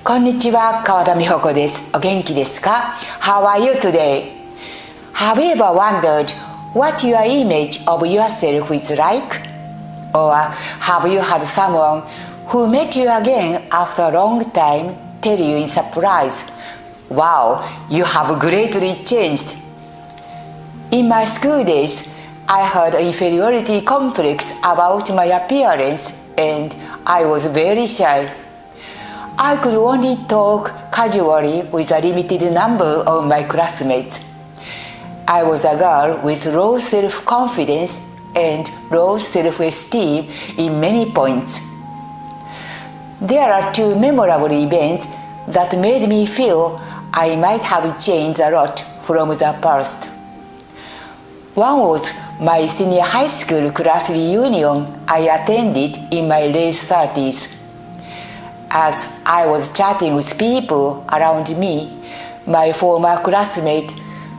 こんにちは、川田美穂子です。お元気ですか？ How are you today? Have you ever wondered what your image of yourself is like? Or have you had someone who met you again after a long time tell you in surprise, "Wow, you have greatly changed." In my school days, I had an inferiority complex about my appearance and I was very shy. I could only talk casually with a limited number of my classmates. I was a girl with low self-confidence and low self-esteem in many points. There are two memorable events that made me feel I might have changed a lot from the past. One was my senior high school class reunion I attended in my late 30s. As I was chatting with people around me, my former classmate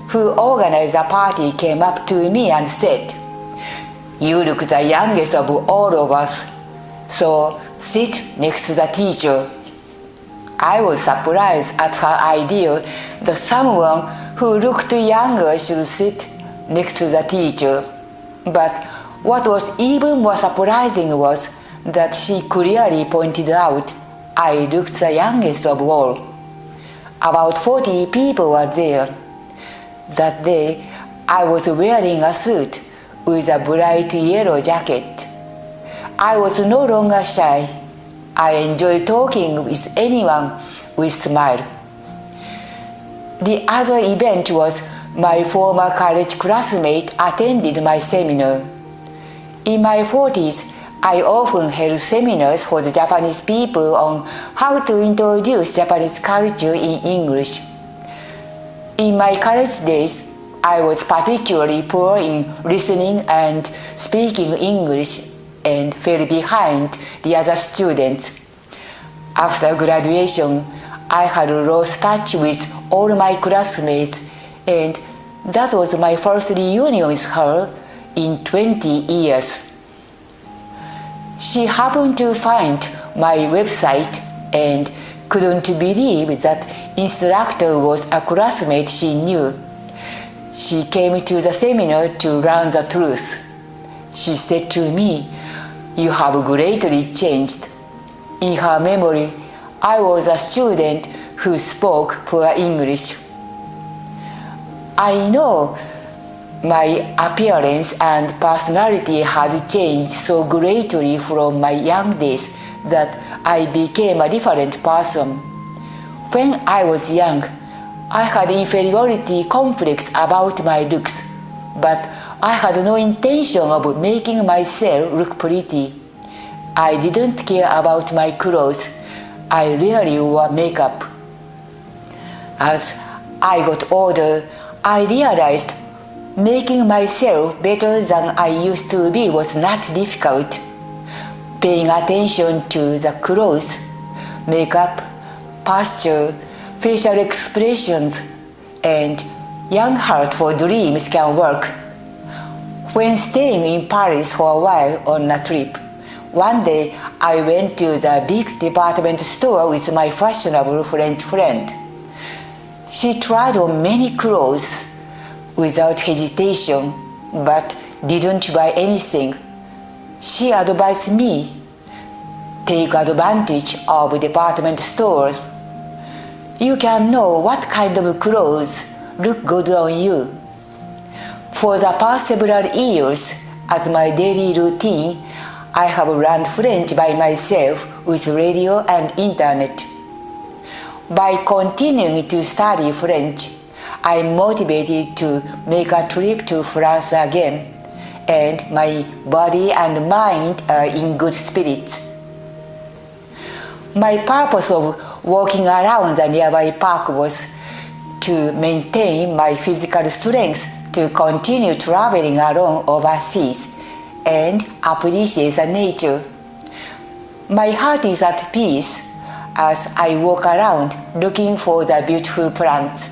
who organized the party came up to me and said, "You look the youngest of all of us, so sit next to the teacher." I was surprised at her idea that someone who looked younger should sit next to the teacher. But what was even more surprising was that she clearly pointed out I looked the youngest of all. About 40 people were there. That day, I was wearing a suit with a bright yellow jacket. I was no longer shy. I enjoyed talking with anyone with a smile. The other event was my former college classmate attended my seminar. In my 40s, I often held seminars for the Japanese people on how to introduce Japanese culture in English. In my college days, I was particularly poor in listening and speaking English and fell behind the other students. After graduation, I had lost touch with all my classmates, and that was my first reunion with her in 20 years. She happened to find my website and couldn't believe that instructor was a classmate she knew. She came to the seminar to learn the truth. She said to me, "You have greatly changed." In her memory, I was a student who spoke poor English. I know my appearance and personality had changed so greatly from my young days that I became a different person. When I was young, I had inferiority complex about my looks, but I had no intention of making myself look pretty. I didn't care about my clothes. I rarely wore makeup. As I got older, I realized making myself better than I used to be was not difficult. Paying attention to the clothes, makeup, posture, facial expressions, and young heart for dreams can work. When staying in Paris for a while on a trip, one day I went to the big department store with my fashionable French friend. She tried on many clothes without hesitation, but didn't buy anything. She advised me, "Take advantage of department stores. You can know what kind of clothes look good on you." For the past several years, as my daily routine, I have learned French by myself with radio and internet. By continuing to study French, I'm motivated to make a trip to France again, and my body and mind are in good spirits. My purpose of walking around the nearby park was to maintain my physical strength to continue traveling alone overseas and appreciate the nature. My heart is at peace as I walk around looking for the beautiful plants.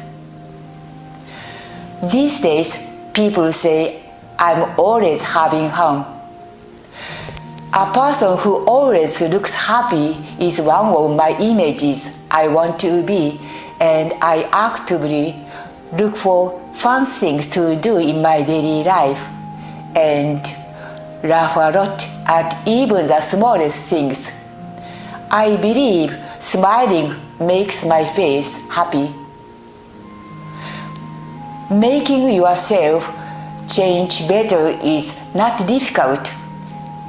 These days, people say I'm always having fun. A person who always looks happy is one of my images. I want to be, and I actively look for fun things to do in my daily life and laugh a lot at even the smallest things. I believe smiling makes my face happy. Making yourself change better is not difficult.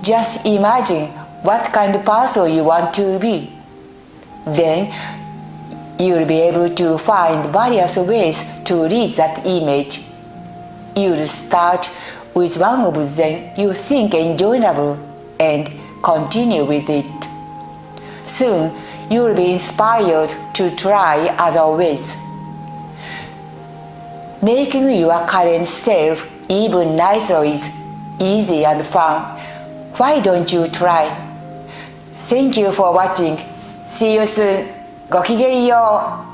Just imagine what kind of person you want to be. Then you'll be able to find various ways to reach that image. You'll start with one of them you think enjoyable and continue with it. Soon you'll be inspired to try other ways. Making your current self even nicer is easy and fun. Why don't you try? Thank you for watching. See you soon. ごきげんよう。